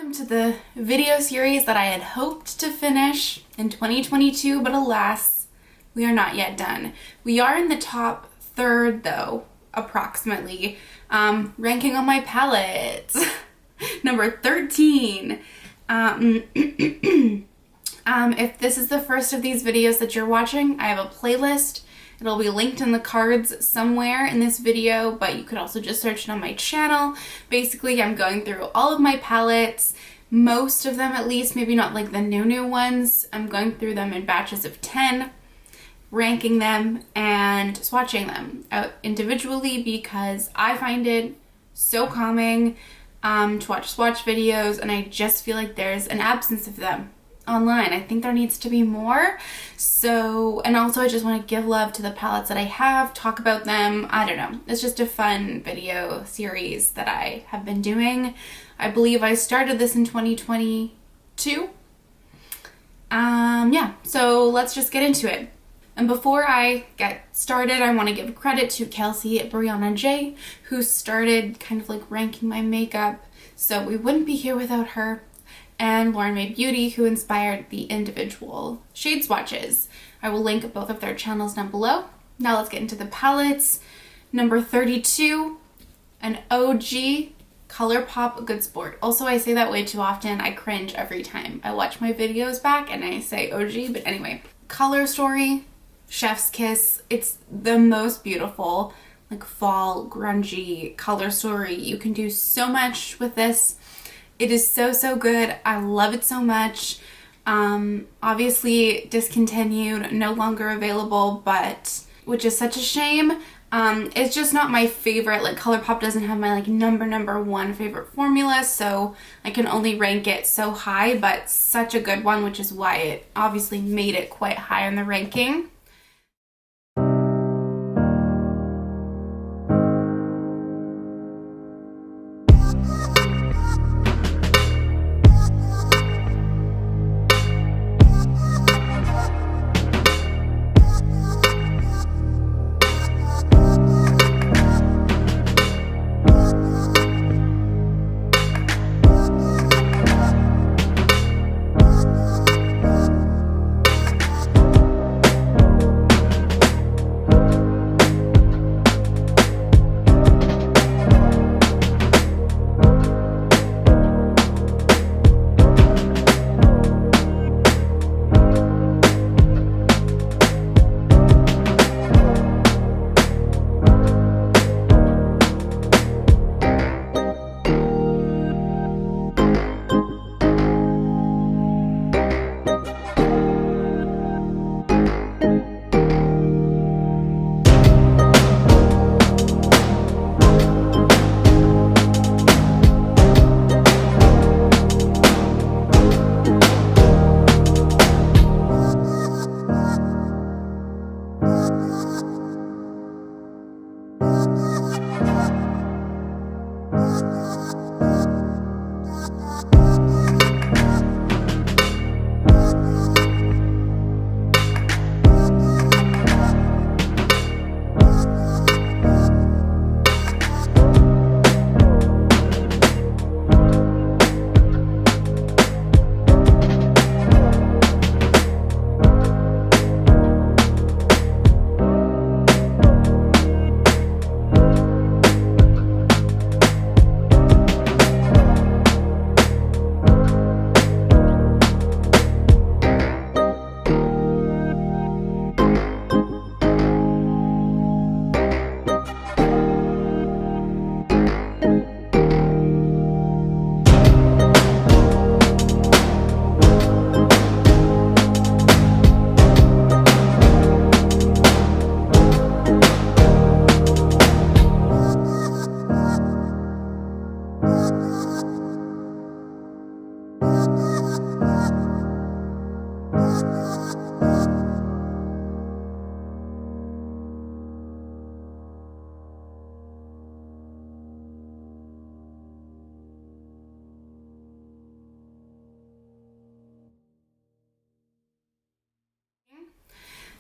Welcome to the video series that I had hoped to finish in 2022, but alas, we are not yet done. We are in the top third though, approximately, ranking on my palettes. Number 13. If this is the first of these videos that you're watching, I have a playlist. It'll be linked in the cards somewhere in this video, but you could also just search it on my channel. Basically, I'm going through all of my palettes, most of them at least, maybe not like the new ones. I'm going through them in batches of 10, ranking them and swatching them out individually because I find it so calming to watch swatch videos, and I just feel like there's an absence of them online. I think there needs to be more. So, and also I just want to give love to the palettes that I have, talk about them. I don't know. It's just a fun video series that I have been doing. I believe I started this in 2022. Yeah, so let's just get into it. And before I get started, I want to give credit to Kelsee at Brianna J, who started kind of like ranking my makeup, so we wouldn't be here without her. And Lauren Made Beauty, who inspired the individual shade swatches. I will link both of their channels down below. Now let's get into the palettes. Number 32, an OG ColourPop Good Sport. Also, I say that way too often. I cringe every time I watch my videos back and I say OG, but anyway. Color Story, Chef's Kiss. It's the most beautiful, like fall, grungy color story. You can do so much with this. It is so good. I love it so much. Obviously discontinued, no longer available, but which is such a shame. It's just not my favorite. Like ColourPop doesn't have my like number one favorite formula, so I can only rank it so high, but such a good one, which is why it obviously made it quite high in the ranking.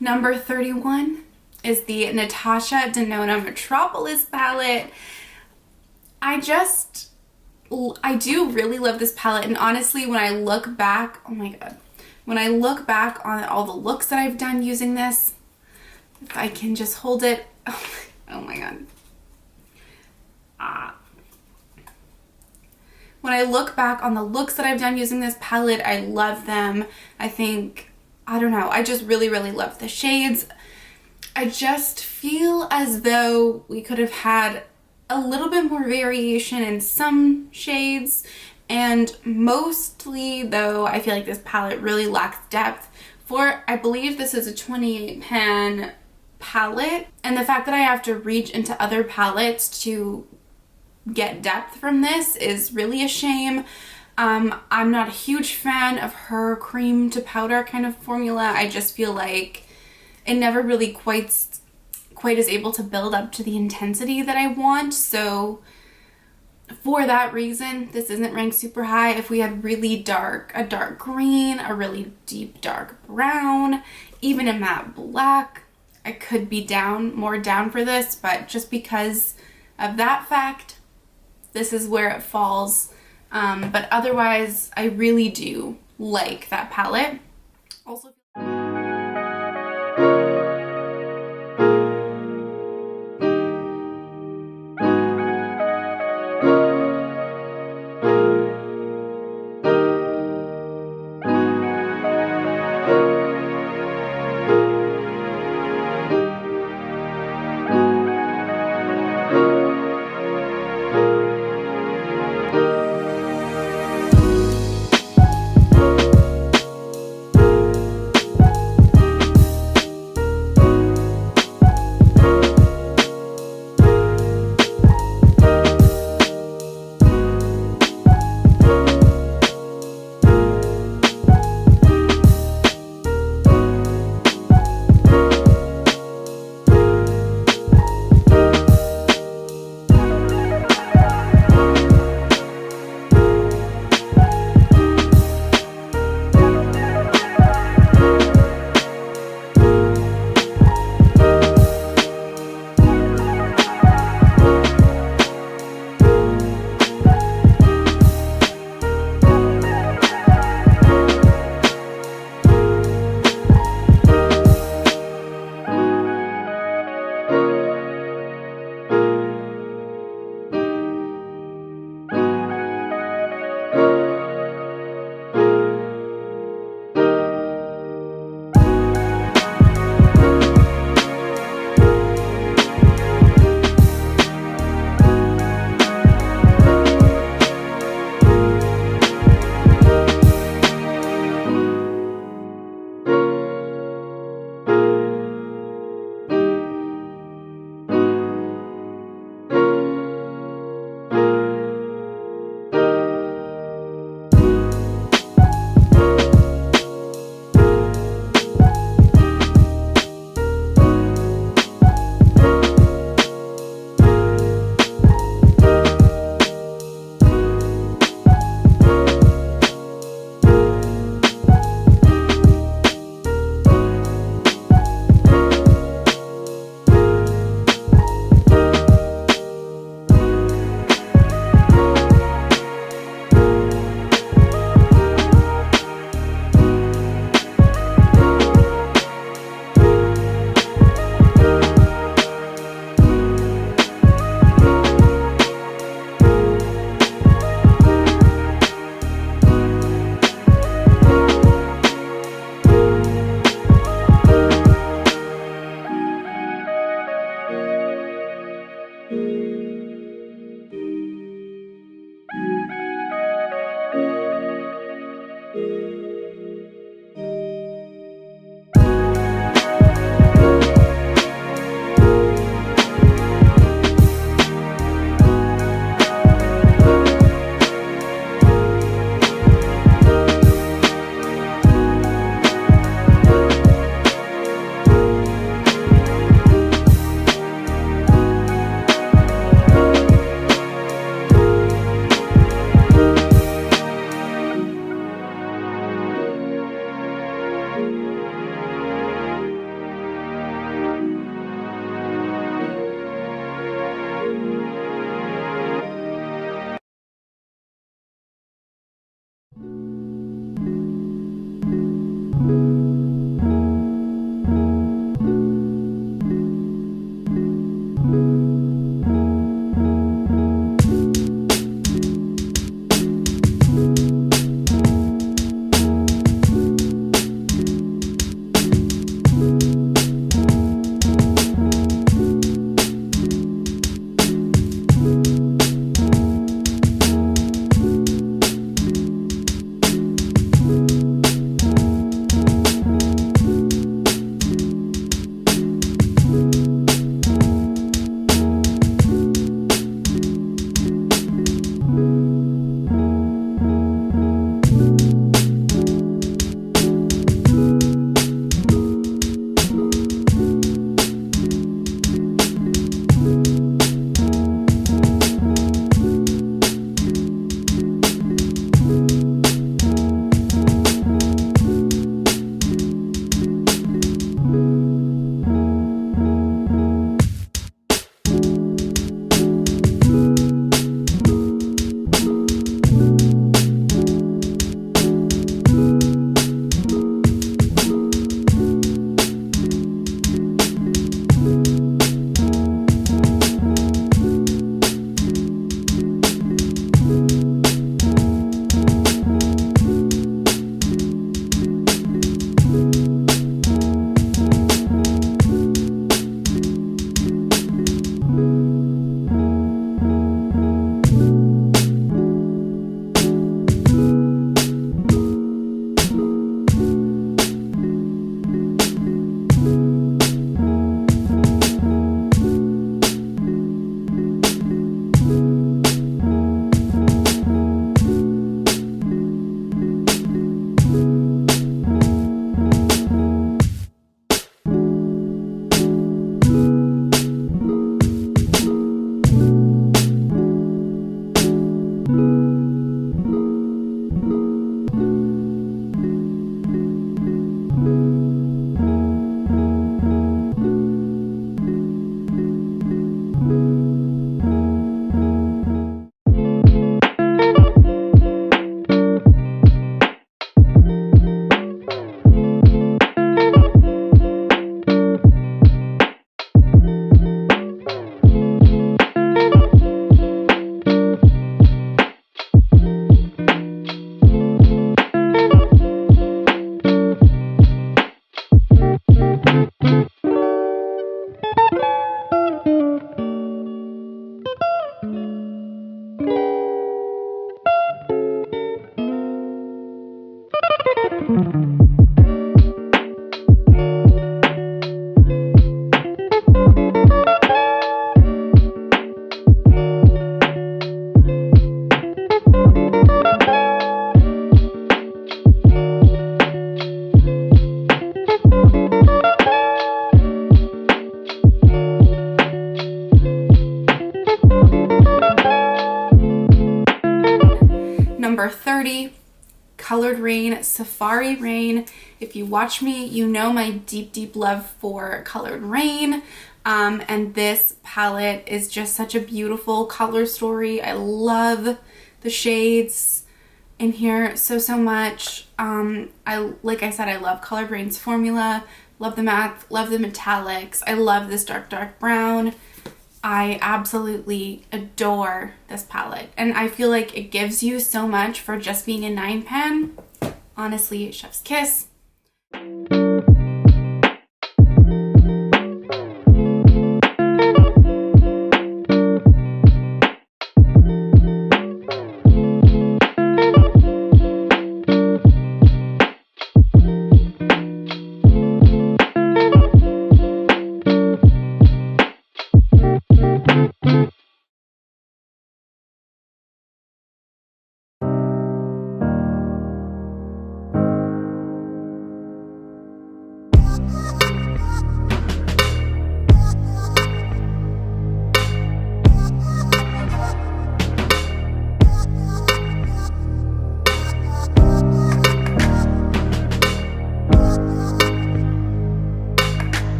Number 31 is the Natasha Denona Metropolis palette. I just I do really love this palette, and honestly, when I look back, oh my god, when I look back on all the looks that I've done using this, if I can just hold it, oh my god. When I look back on the looks that I've done using this palette, I love them. I think, I don't know, I just really, really love the shades. I just feel as though we could have had a little bit more variation in some shades, and mostly though I feel like this palette really lacks depth. I believe this is a 28 pan palette, and the fact that I have to reach into other palettes to get depth from this is really a shame. I'm not a huge fan of her cream to powder kind of formula. I just feel like it never really quite is able to build up to the intensity that I want. So for that reason, this isn't ranked super high. If we had really dark, a dark green, a really deep dark brown, even a matte black, I could be more down for this, but just because of that fact, this is where it falls. But otherwise, I really do like that palette. Also, Number 30, Colored Raine, Safari Raine. If you watch me, you know my deep, deep love for Colored Raine. And this palette is just such a beautiful color story. I love the shades in here so much. Like I said, I love Colored Raine's formula. Love the matte, love the metallics. I love this dark brown. I absolutely adore this palette, and I feel like it gives you so much for just being a 9 pan. Honestly, chef's kiss.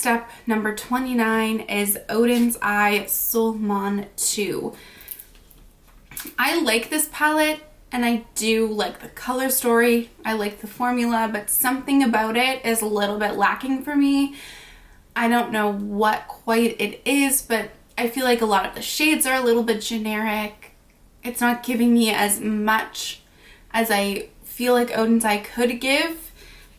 Next up, number 29 is Odin's Eye Soulmon 2. I like this palette and I do like the color story. I like the formula, but something about it is a little bit lacking for me. I don't know what quite it is, but I feel like a lot of the shades are a little bit generic. It's not giving me as much as I feel like Odin's Eye could give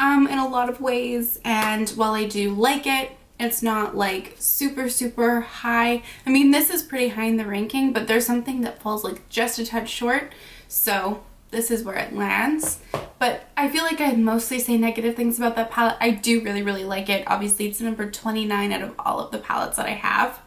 in a lot of ways. And while I do like it, it's not like super, super high. I mean, this is pretty high in the ranking, but there's something that falls like just a touch short. So this is where it lands. But I feel like I mostly say negative things about that palette. I do really, really like it. Obviously, it's number 29 out of all of the palettes that I have.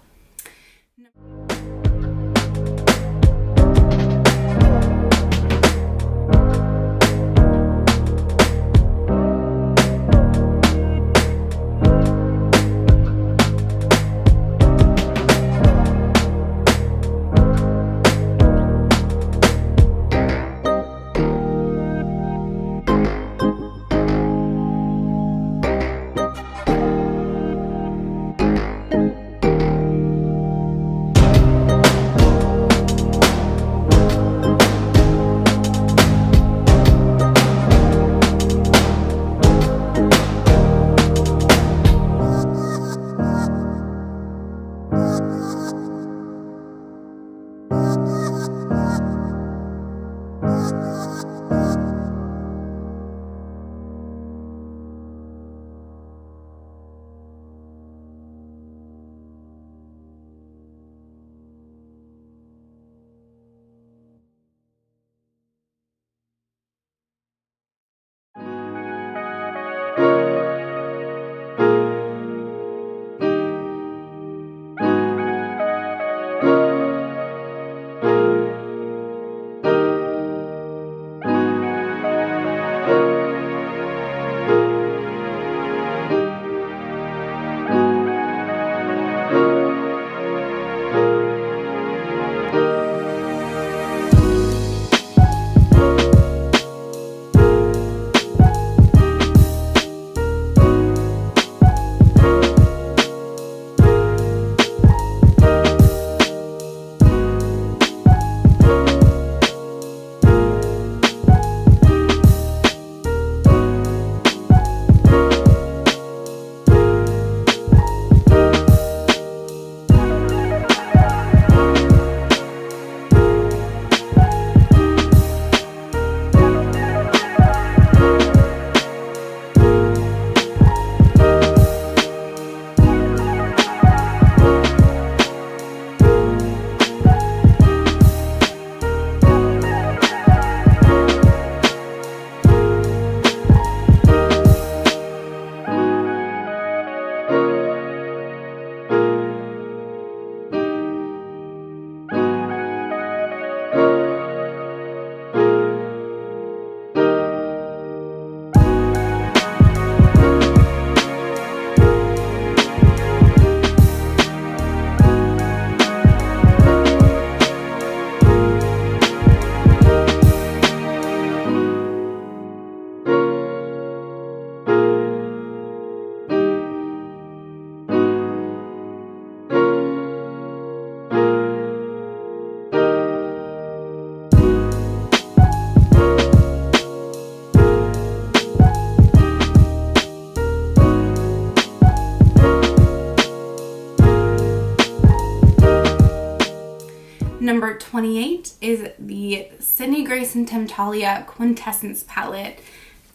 Number 28 is the Sydney Grace and Temptalia Quintessence palette.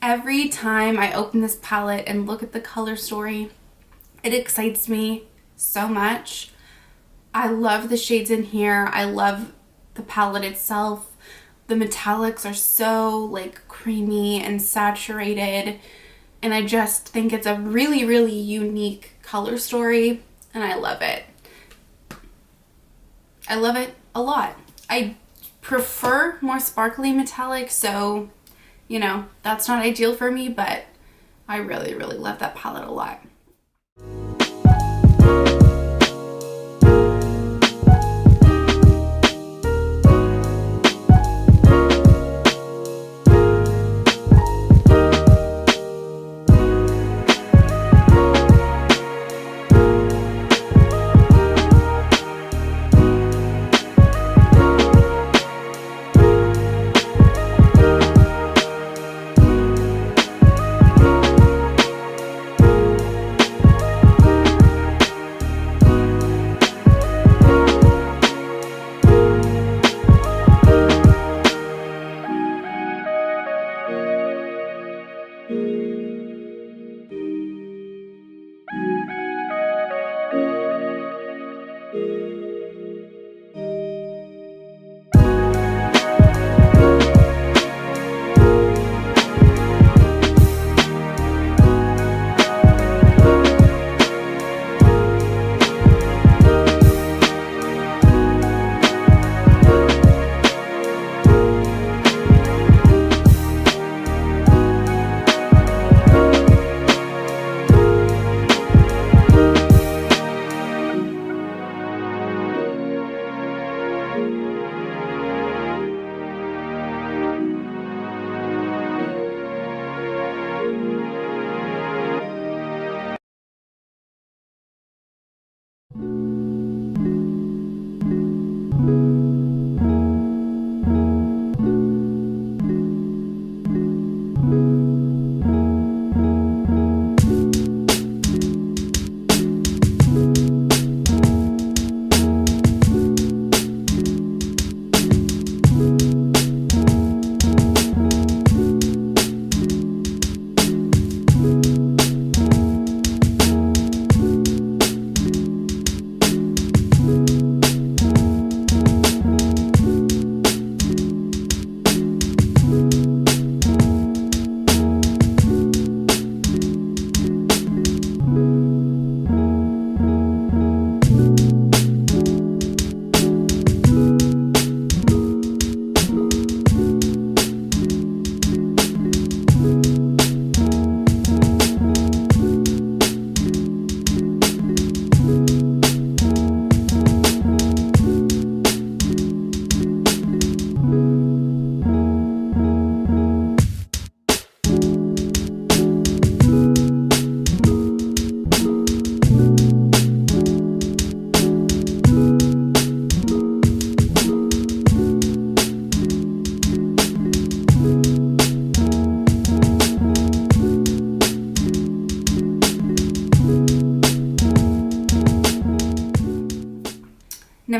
Every time I open this palette and look at the color story, it excites me so much. I love the shades in here. I love the palette itself. The metallics are so like creamy and saturated, and I just think it's a really, really unique color story, and I love it. I love it a lot. I prefer more sparkly metallic, so you know, that's not ideal for me, but I really, really love that palette a lot.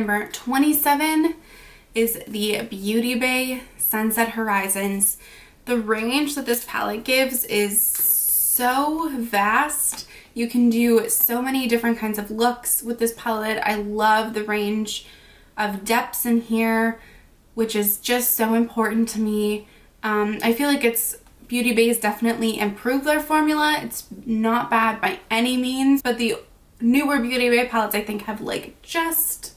number 27 is the Beauty Bay Sunset Horizons. The range that this palette gives is so vast. You can do so many different kinds of looks with this palette. I love the range of depths in here, which is just so important to me. I feel like Beauty Bay's definitely improved their formula. It's not bad by any means, but the newer Beauty Bay palettes I think have like just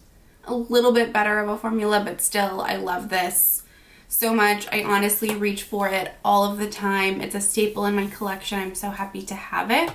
a little bit better of a formula, but still I love this so much. I honestly reach for it all of the time. It's a staple in my collection. I'm so happy to have it.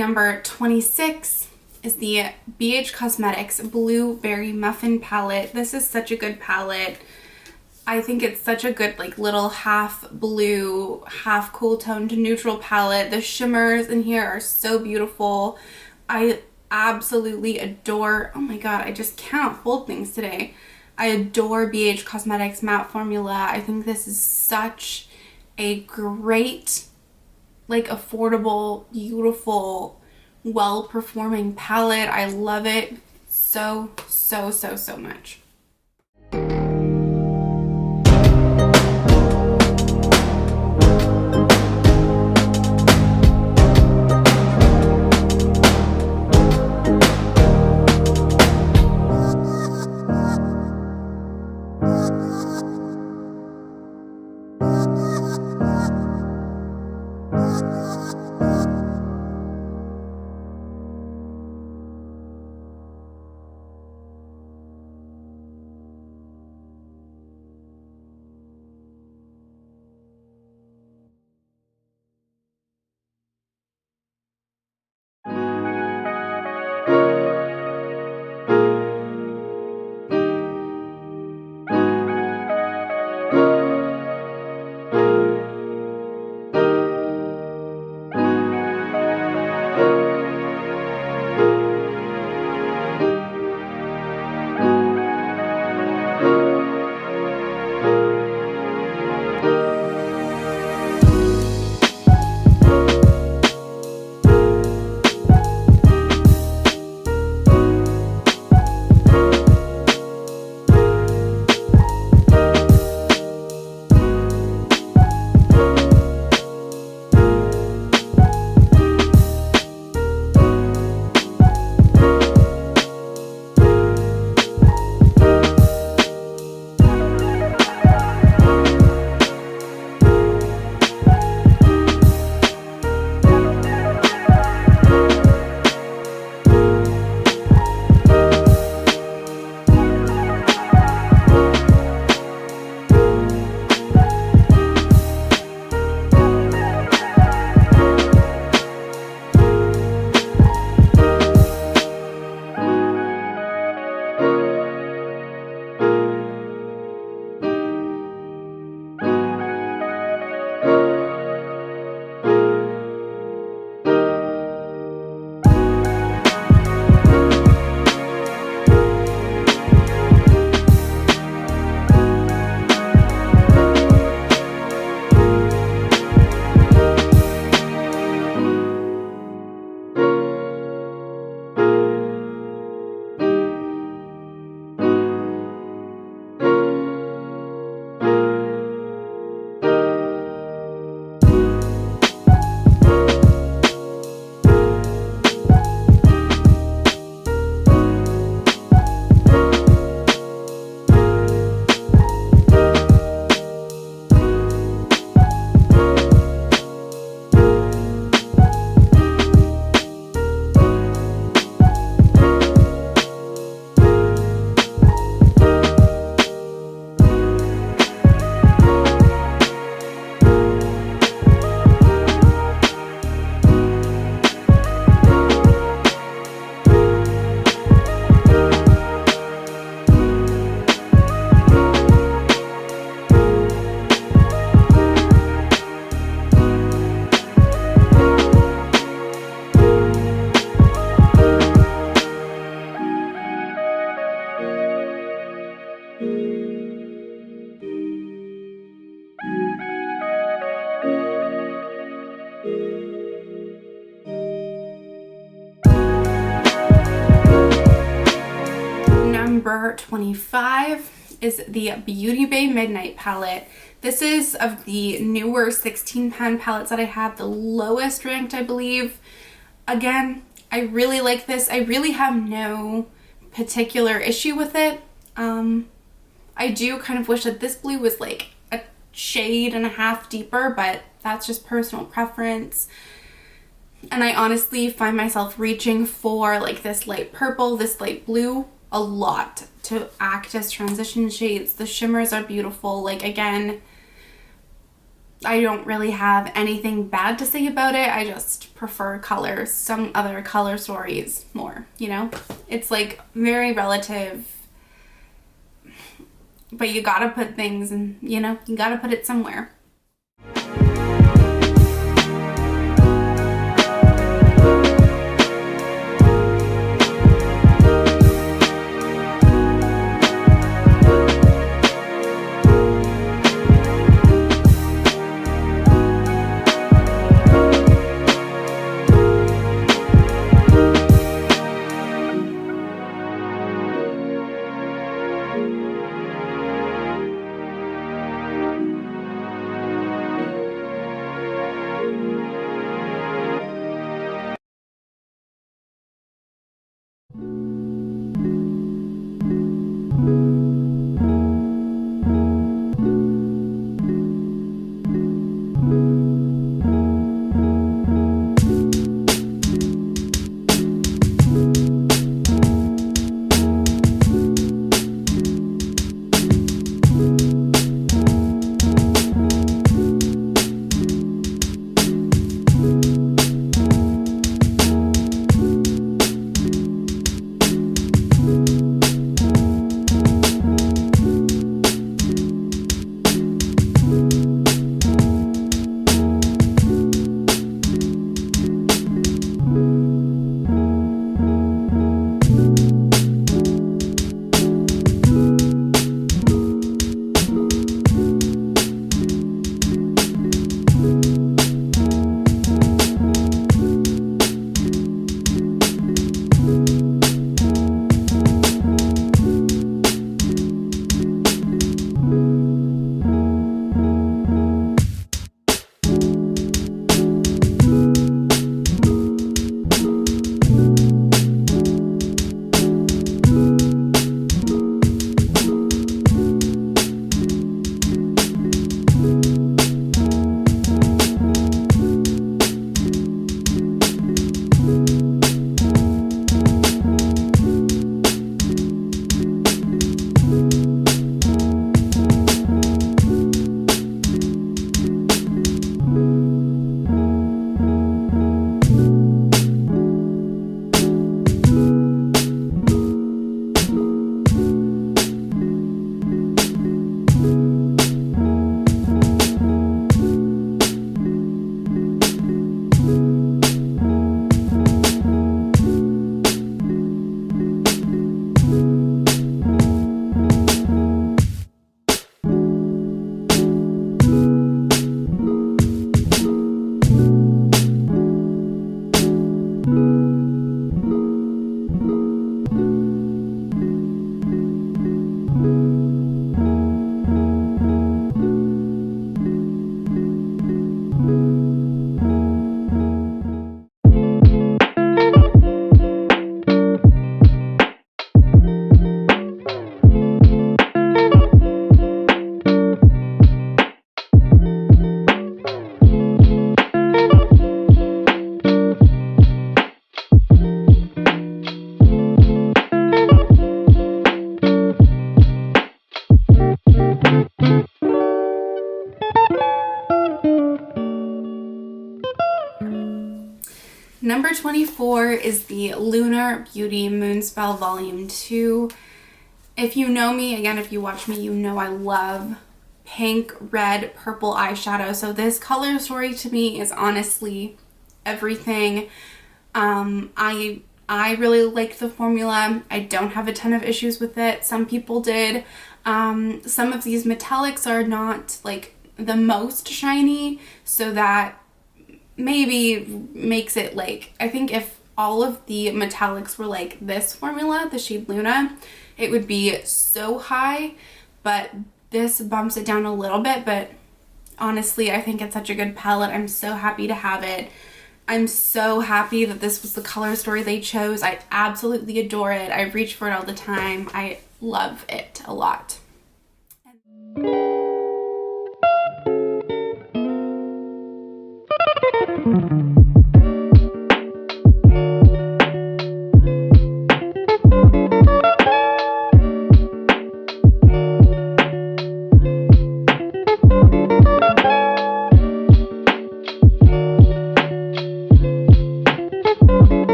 Number 26 is the BH Cosmetics Blueberry Muffin Palette. This is such a good palette. I think it's such a good like little half blue, half cool toned neutral palette. The shimmers in here are so beautiful. I absolutely adore, oh my god, I just can't hold things today. I adore BH Cosmetics matte formula. I think this is such a great, like affordable, beautiful, well-performing palette. I love it so much. Number 25 is the Beauty Bay Midnight palette. This is of the newer 16 pan palettes that I have, the lowest ranked, I believe. Again, I really like this. I really have no particular issue with it. I do kind of wish that this blue was like a shade and a half deeper, but that's just personal preference. And I honestly find myself reaching for like this light purple, this light blue a lot to act as transition shades. The shimmers are beautiful. Like, again, I don't really have anything bad to say about it. I just prefer colors, some other color stories more, you know? It's like very relative, but you gotta put things in, you know, you gotta put it somewhere. Number 24 is the Lunar Beauty Moonspell Volume 2. If you know me, again, if you watch me, you know I love pink, red, purple eyeshadow. So this color story to me is honestly everything. I really like the formula. I don't have a ton of issues with it. Some people did. Some of these metallics are not like the most shiny, so that maybe makes it like, I think if all of the metallics were like this formula, the shade Luna, it would be so high, but this bumps it down a little bit. But honestly, I think it's such a good palette. I'm so happy to have it. I'm so happy that this was the color story they chose. I absolutely adore it. I reach for it all the time. I love it a lot.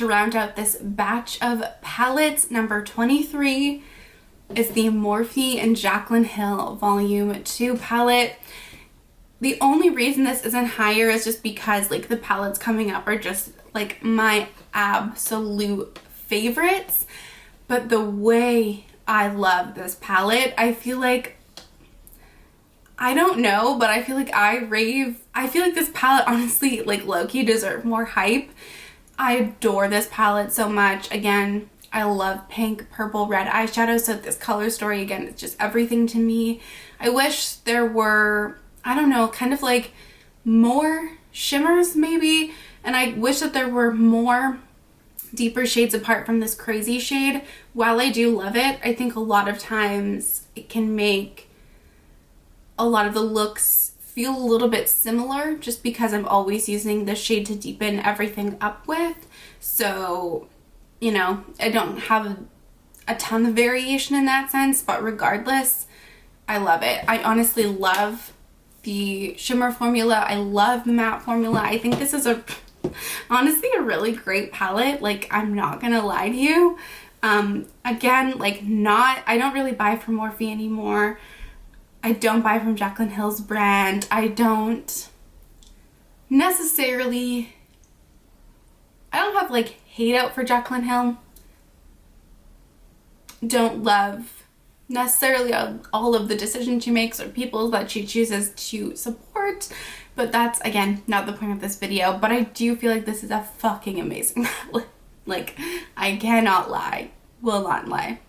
to round out this batch of palettes. Number 23 is the Morphe and Jaclyn Hill Volume 2 palette. The only reason this isn't higher is just because like the palettes coming up are just like my absolute favorites. But the way I love this palette, I feel like, I don't know, but I feel like I rave. I feel like this palette honestly, like low-key deserve more hype. I adore this palette so much. Again, I love pink, purple, red eyeshadow, so this color story, again, it's just everything to me. I wish there were, I don't know, kind of like more shimmers maybe, and I wish that there were more deeper shades apart from this crazy shade. While I do love it, I think a lot of times it can make a lot of the looks feel a little bit similar just because I'm always using this shade to deepen everything up with. So, you know, I don't have a ton of variation in that sense, but regardless, I love it. I honestly love the shimmer formula. I love the matte formula. I think this is honestly a really great palette. Like, I'm not gonna lie to you. Again, like I don't really buy from Morphe anymore. I don't buy from Jaclyn Hill's brand. I don't necessarily, I don't have like hate out for Jaclyn Hill. Don't love necessarily all of the decisions she makes or people that she chooses to support, but that's, again, not the point of this video. But I do feel like this is a fucking amazing palette. Like, I cannot lie. Will not lie.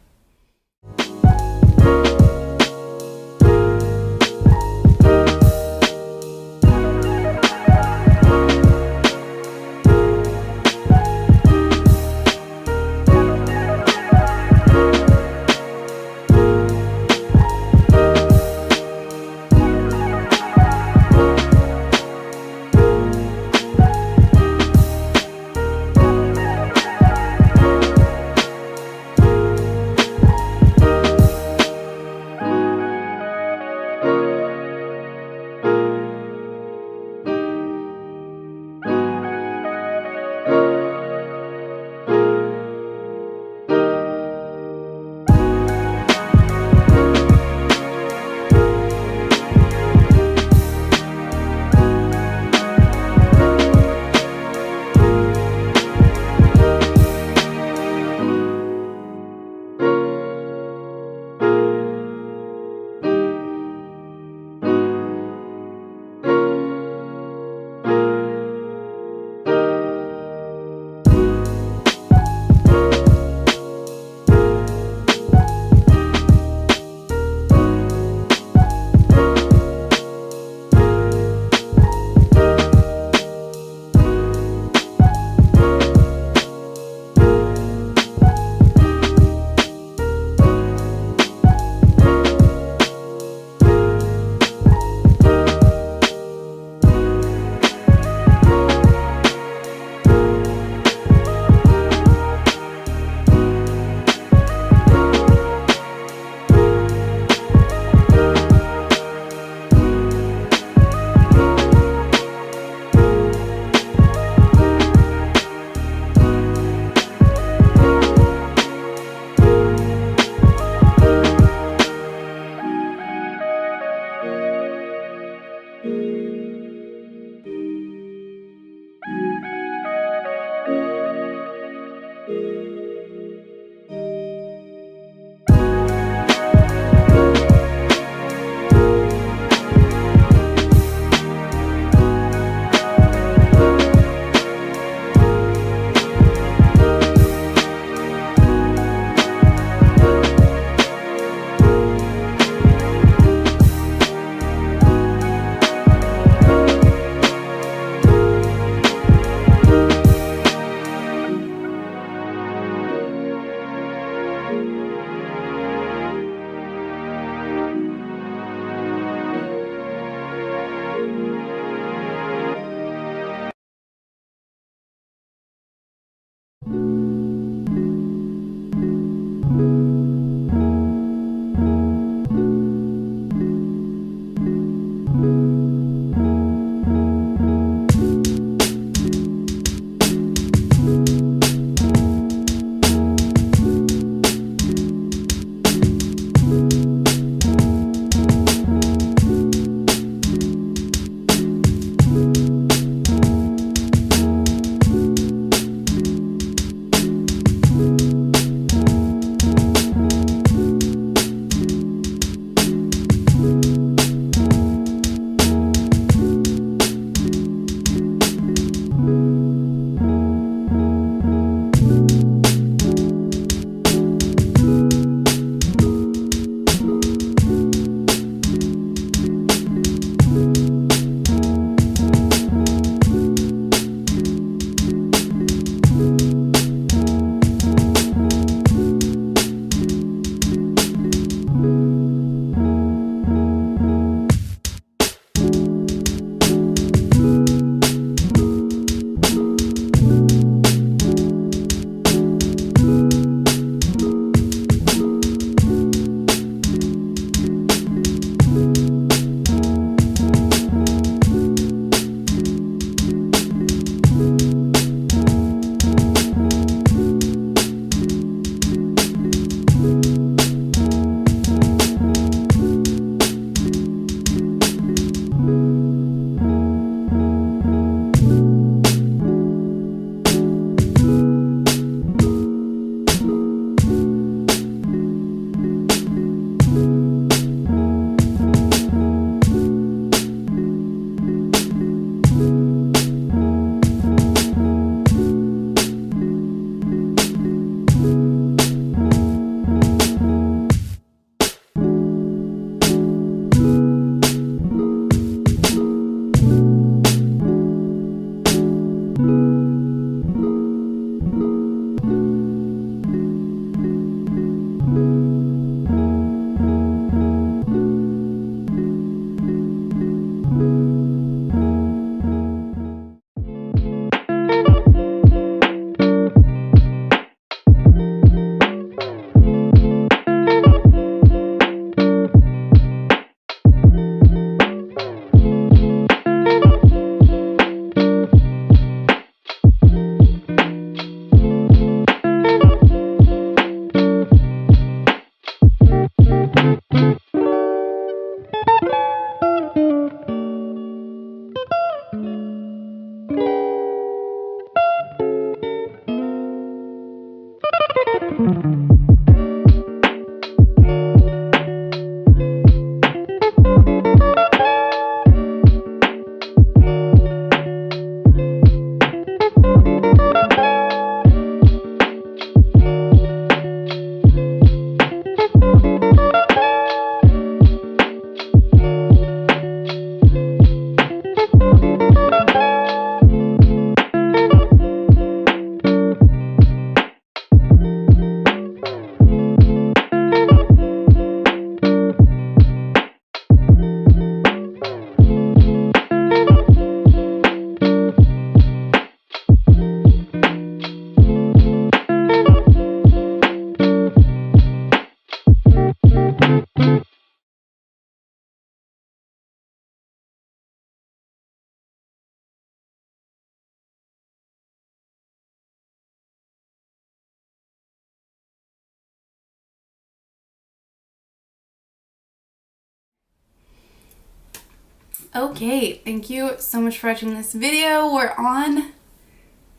Okay, thank you so much for watching this video. We're on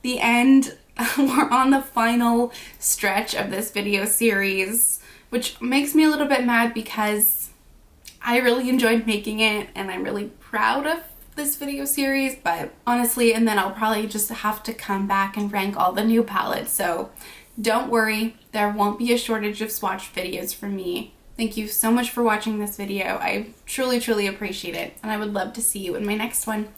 the end. We're on the final stretch of this video series, which makes me a little bit mad because I really enjoyed making it and I'm really proud of this video series, but honestly, and then I'll probably just have to come back and rank all the new palettes, so don't worry, there won't be a shortage of swatch videos from me. Thank you so much for watching this video. I truly, truly appreciate it, and I would love to see you in my next one.